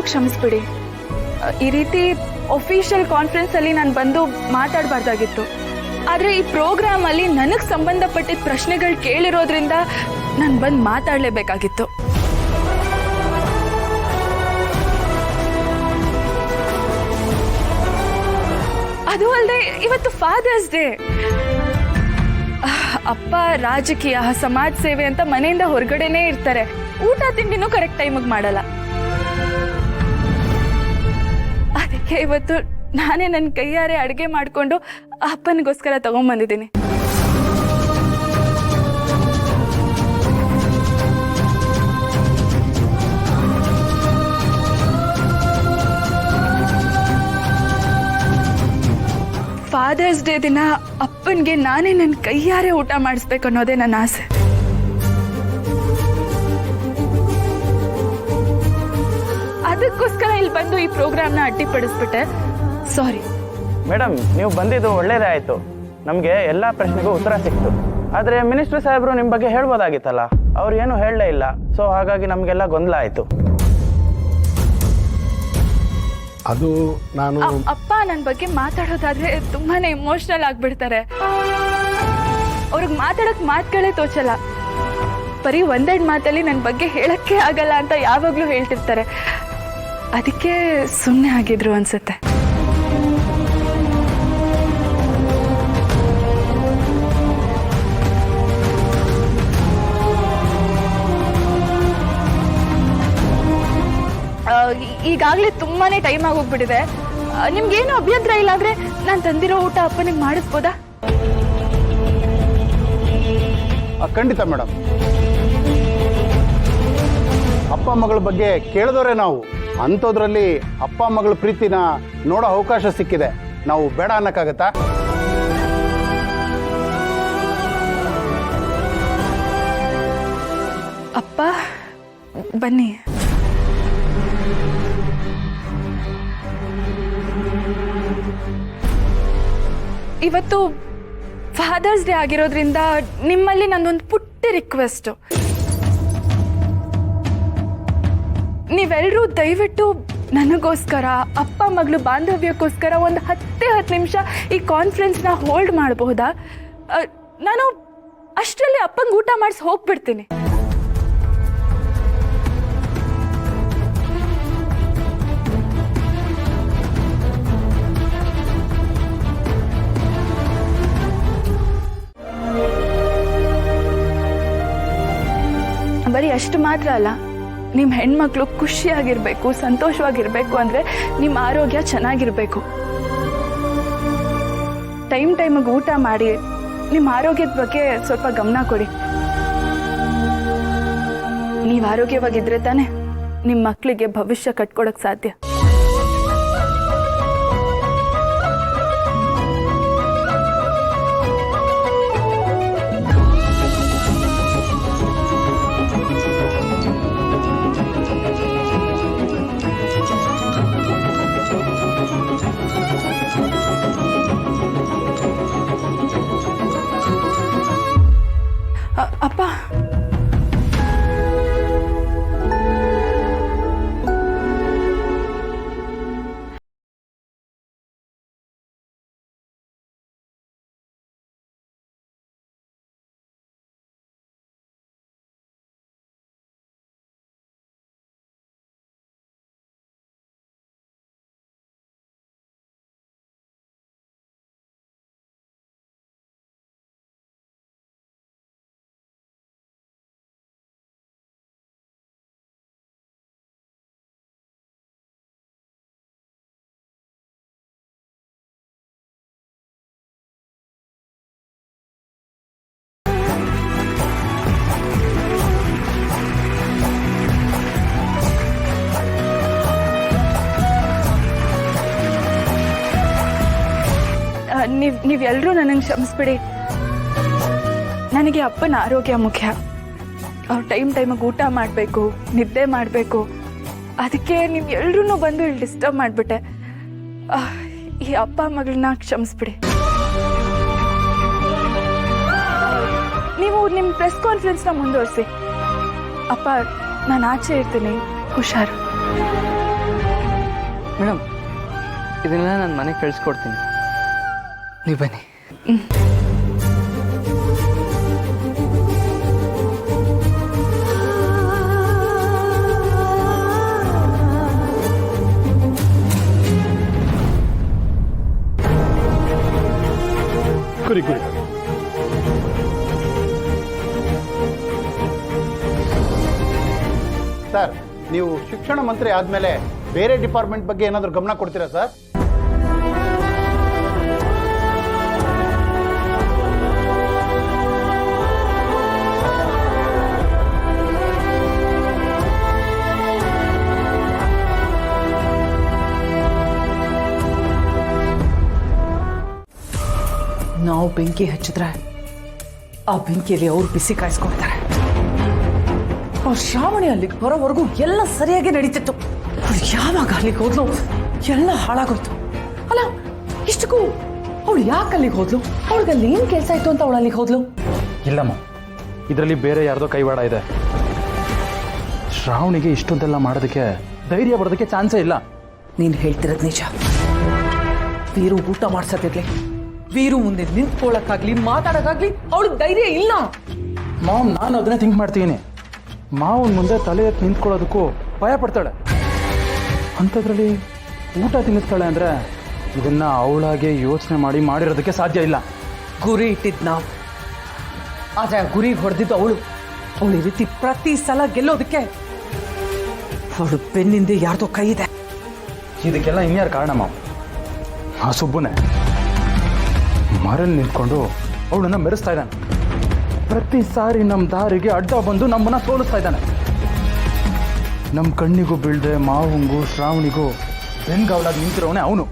ಕ್ಷಮಿಸ್ಬಿಡಿ. ಈ ರೀತಿ ಒಫಿಷಿಯಲ್ ಕಾನ್ಫರೆನ್ಸಲ್ಲಿ ನಾನು ಬಂದು ಮಾತಾಡಬಾರ್ದಾಗಿತ್ತು. ಆದರೆ ಈ ಪ್ರೋಗ್ರಾಮಲ್ಲಿ ನನಗೆ ಸಂಬಂಧಪಟ್ಟಿದ್ದ ಪ್ರಶ್ನೆಗಳು ಕೇಳಿರೋದ್ರಿಂದ ನಾನು ಬಂದು ಮಾತಾಡಲೇಬೇಕಾಗಿತ್ತು. ಅದು ಅಲ್ಲದೆ ಇವತ್ತು ಫಾದರ್ಸ್ ಡೇ. ಅಪ್ಪ ರಾಜಕೀಯ, ಸಮಾಜ ಸೇವೆ ಅಂತ ಮನೆಯಿಂದ ಹೊರಗಡೆನೇ ಇರ್ತಾರೆ. ಊಟ ತಿಂಡಿನೂ ಕರೆಕ್ಟ್ ಟೈಮಿಗೆ ಮಾಡಲ್ಲ. ಅದಕ್ಕೆ ಇವತ್ತು ನಾನೇ ನನ್ನ ಕೈಯಾರೆ ಅಡುಗೆ ಮಾಡಿಕೊಂಡು ಅಪ್ಪನಿಗೋಸ್ಕರ ತಗೊಂಡ್ಬಂದಿದ್ದೀನಿ. ಫಾದರ್ಸ್ ಡೇ ದಿನ ಅಪ್ಪನಿಗೆ ನಾನೇ ನನ್ನ ಕೈಯಾರೆ ಊಟ ಮಾಡಿಸ್ಬೇಕು ಅನ್ನೋದೇ ನನ್ನ ಆಸೆ. ಅದಕ್ಕೋಸ್ಕರ ಇಲ್ಲಿ ಬಂದು ಈ ಪ್ರೋಗ್ರಾಮ್ನ ಅಡ್ಡಿಪಡಿಸ್ಬಿಟ್ಟೆ. ಸಾರಿ ಮೇಡಮ್, ನೀವು ಬಂದಿದ್ದು ಒಳ್ಳೇದೇ ಆಯಿತು. ನಮಗೆ ಎಲ್ಲ ಪ್ರಶ್ನೆಗೂ ಉತ್ತರ ಸಿಕ್ತು. ಆದರೆ ಮಿನಿಸ್ಟರ್ ಸಾಹೇಬರು ನಿಮ್ಮ ಬಗ್ಗೆ ಹೇಳ್ಬೋದಾಗಿತ್ತಲ್ಲ, ಅವ್ರು ಏನು ಹೇಳಲೇ ಇಲ್ಲ. ಸೊ ಹಾಗಾಗಿ ನಮಗೆಲ್ಲ ಗೊಂದಲ ಆಯಿತು. ಅದು ನಾನು ಅಪ್ಪ ನನ್ನ ಬಗ್ಗೆ ಮಾತಾಡೋದಾದ್ರೆ ತುಂಬಾನೇ ಇಮೋಷನಲ್ ಆಗ್ಬಿಡ್ತಾರೆ. ಅವ್ರಿಗೆ ಮಾತಾಡೋಕೆ ಮಾತುಗಳೇ ತೋಚಲ್ಲ. ಬರೀ ಒಂದೆರಡು ಮಾತಲ್ಲಿ ನನ್ನ ಬಗ್ಗೆ ಹೇಳಕ್ಕೆ ಆಗಲ್ಲ ಅಂತ ಯಾವಾಗಲೂ ಹೇಳ್ತಿರ್ತಾರೆ. ಅದಕ್ಕೆ ಸುಮ್ಮನೆ ಆಗಿದ್ರು ಅನ್ಸುತ್ತೆ. ಈಗಾಗಲೇ ತುಂಬಾನೇ ಟೈಮ್ ಆಗೋಗ್ಬಿಟ್ಟಿದೆ. ನಿಮ್ಗೇನು ಅಭ್ಯಂತರ ಇಲ್ಲ ಅಂದ್ರೆ ನಾನು ತಂದಿರೋ ಊಟ ಅಪ್ಪನಿಗೆ ಮಾಡಿಸ್ಬೋದಾ? ಖಂಡಿತ ಮೇಡಮ್. ಅಪ್ಪ ಮಗಳ ಬಗ್ಗೆ ಕೇಳಿದವರೇ ನಾವು. ಅಂಥದ್ರಲ್ಲಿ ಅಪ್ಪ ಮಗಳ ಪ್ರೀತಿನ ನೋಡೋ ಅವಕಾಶ ಸಿಕ್ಕಿದೆ. ನಾವು ಬೇಡ ಅನ್ನಕ್ಕಾಗತ್ತಾ? ಅಪ್ಪ ಬನ್ನಿ. ಇವತ್ತು ಫಾದರ್ಸ್ ಡೇ ಆಗಿರೋದ್ರಿಂದ ನಿಮ್ಮಲ್ಲಿ ನಂದೊಂದು ಪುಟ್ಟ ರಿಕ್ವೆಸ್ಟು. ನೀವೆಲ್ಲರೂ ದಯವಿಟ್ಟು ನನಗೋಸ್ಕರ, ಅಪ್ಪ ಮಗಳು ಬಾಂಧವ್ಯಕ್ಕೋಸ್ಕರ ಒಂದು 10 ನಿಮಿಷ ಈ ಕಾನ್ಫರೆನ್ಸ್ನ ಹೋಲ್ಡ್ ಮಾಡಬಹುದಾ? ನಾನು ಅಷ್ಟರಲ್ಲಿ ಅಪ್ಪಂಗೆ ಊಟ ಮಾಡಿಸಿ ಹೋಗ್ಬಿಡ್ತೀನಿ. ಬರೀ ಅಷ್ಟು ಮಾತ್ರ ಅಲ್ಲ, ನಿಮ್ಮ ಹೆಣ್ಮಕ್ಳು ಖುಷಿಯಾಗಿರ್ಬೇಕು, ಸಂತೋಷವಾಗಿರ್ಬೇಕು ಅಂದರೆ ನಿಮ್ಮ ಆರೋಗ್ಯ ಚೆನ್ನಾಗಿರ್ಬೇಕು. ಟೈಮಿಗೆ ಊಟ ಮಾಡಿ ನಿಮ್ಮ ಆರೋಗ್ಯದ ಬಗ್ಗೆ ಸ್ವಲ್ಪ ಗಮನ ಕೊಡಿ. ನೀವು ಆರೋಗ್ಯವಾಗಿದ್ರೆ ತಾನೇ ನಿಮ್ಮ ಮಕ್ಕಳಿಗೆ ಭವಿಷ್ಯ ಕಟ್ಕೊಡಕ್ಕೆ ಸಾಧ್ಯ. ಅಪ್ಪ, ನೀವೆಲ್ಲರೂ ನನಗೆ ಕ್ಷಮಿಸ್ಬಿಡಿ. ನನಗೆ ಅಪ್ಪನ ಆರೋಗ್ಯ ಮುಖ್ಯ. ಅವ್ರು ಟೈಮಿಗೆ ಊಟ ಮಾಡಬೇಕು, ನಿದ್ದೆ ಮಾಡಬೇಕು. ಅದಕ್ಕೆ ನೀವು ಎಲ್ಲರೂ ಬಂದು ಇಲ್ಲಿ ಡಿಸ್ಟರ್ಬ್ ಮಾಡಿಬಿಟ್ಟೆ. ಈ ಅಪ್ಪ ಮಗಳನ್ನ ಕ್ಷಮಿಸ್ಬಿಡಿ. ನೀವು ನಿಮ್ಮ ಪ್ರೆಸ್ ಕಾನ್ಫರೆನ್ಸ್ನ ಮುಂದುವರಿಸಿ. ಅಪ್ಪ, ನಾನು ಆಚೆ ಇರ್ತೀನಿ, ಹುಷಾರು. ಮೇಡಮ್ ಇದನ್ನೆಲ್ಲ ನಾನು ಮನೆಗೆ ಕಳಿಸ್ಕೊಡ್ತೀನಿ, ನೀವು ಬನ್ನಿ. ಕುರಿ ಕುರಿ ಸರ್, ನೀವು ಶಿಕ್ಷಣ ಮಂತ್ರಿ ಆದಮೇಲೆ ಬೇರೆ ಡಿಪಾರ್ಟ್ಮೆಂಟ್ ಬಗ್ಗೆ ಏನಾದರೂ ಗಮನ ಕೊಡ್ತೀರಾ ಸರ್? ನಾವು ಬೆಂಕಿ ಹಚ್ಚಿದ್ರೆ ಆ ಬೆಂಕಿಯಲ್ಲಿ ಅವ್ರು ಬಿಸಿ ಕಾಯಿಸ್ಕೊಳ್ತಾರೆ. ಆ ಶ್ರಾವಣಿ ಅಲ್ಲಿಗೆ ಬರೋವರೆಗೂ ಎಲ್ಲ ಸರಿಯಾಗಿ ನಡೀತಿತ್ತು. ಅವ್ಳು ಯಾವಾಗ ಅಲ್ಲಿಗೆ ಹೋದ್ಲು ಎಲ್ಲ ಹಾಳಾಗೋಯ್ತು. ಅಲ್ಲ, ಇಷ್ಟಕ್ಕೂ ಅವಳು ಯಾಕೆ ಅಲ್ಲಿಗೆ ಹೋದ್ಲು? ಅವಳಿಗೆ ಅಲ್ಲಿ ಏನು ಕೆಲಸ ಇತ್ತು ಅಂತ ಅವಳು ಅಲ್ಲಿಗೆ ಹೋದ್ಲು? ಇಲ್ಲಮ್ಮ, ಇದರಲ್ಲಿ ಬೇರೆ ಯಾರ್ದೋ ಕೈವಾಡ ಇದೆ. ಶ್ರಾವಣಿಗೆ ಇಷ್ಟೊಂದೆಲ್ಲ ಮಾಡೋದಕ್ಕೆ ಧೈರ್ಯ ಬರೋದಕ್ಕೆ ಚಾನ್ಸೇ ಇಲ್ಲ. ನೀನು ಹೇಳ್ತಿರೋದು ನಿಜ. ವೀರು ಊಟ ಮಾಡ್ಸತ್ತಿರ್ಲಿ, ವೀರು ಮುಂದೆ ನಿಂತ್ಕೊಳ್ಳೋಕ್ಕಾಗ್ಲಿ ಮಾತಾಡೋಕ್ಕಾಗ್ಲಿ ಅವಳಿಗೆ ಧೈರ್ಯ ಇಲ್ಲ. ಮಾಮ್, ನಾನು ಅದನ್ನೇ ಥಿಂಕ್ ಮಾಡ್ತೀನಿ. ಮಾವನ ಮುಂದೆ ತಲೆ ಎತ್ತಿ ನಿಂತ್ಕೊಳ್ಳೋದಕ್ಕೂ ಭಯ ಪಡ್ತಾಳೆ. ಅಂಥದ್ರಲ್ಲಿ ಊಟ ತಿನ್ನಿಸ್ತಾಳೆ ಅಂದರೆ ಇದನ್ನ ಅವಳಾಗೆ ಯೋಚನೆ ಮಾಡಿರೋದಕ್ಕೆ ಸಾಧ್ಯ ಇಲ್ಲ. ಗುರಿ ಇಟ್ಟಿದ್ದು ನಾವು, ಆದರೆ ಆ ಗುರಿಗೆ ಹೊಡೆದಿದ್ದು ಅವಳು. ಅವಳು ಈ ರೀತಿ ಪ್ರತಿ ಸಲ ಗೆಲ್ಲೋದಕ್ಕೆ ಅವಳು ಬೆನ್ನಿಂದ ಯಾರ್ದೋ ಕೈ ಇದೆ. ಇದಕ್ಕೆಲ್ಲ ಇನ್ಯಾರು ಕಾರಣ ಮಾವು? ಆ ಸುಬ್ಬುನೇ ಮರಲ್ಲಿ ನಿಂತ್ಕೊಂಡು ಅವಳನ್ನ ಮೆರೆಸ್ತಾ ಇದ್ದಾನೆ. ಪ್ರತಿ ಸಾರಿ ನಮ್ಮ ದಾರಿಗೆ ಅಡ್ಡ ಬಂದು ನಮ್ಮನ್ನ ಸೋಲಿಸ್ತಾ ಇದ್ದಾನೆ. ನಮ್ಮ ಕಣ್ಣಿಗೂ ಬೀಳ್ದೆ ಮಾವಂಗೂ ಶ್ರಾವಣಿಗೂ ಬೆನ್ಗಾವಲಾಗಿ ನಿಂತಿರೋವನೇ ಅವನು.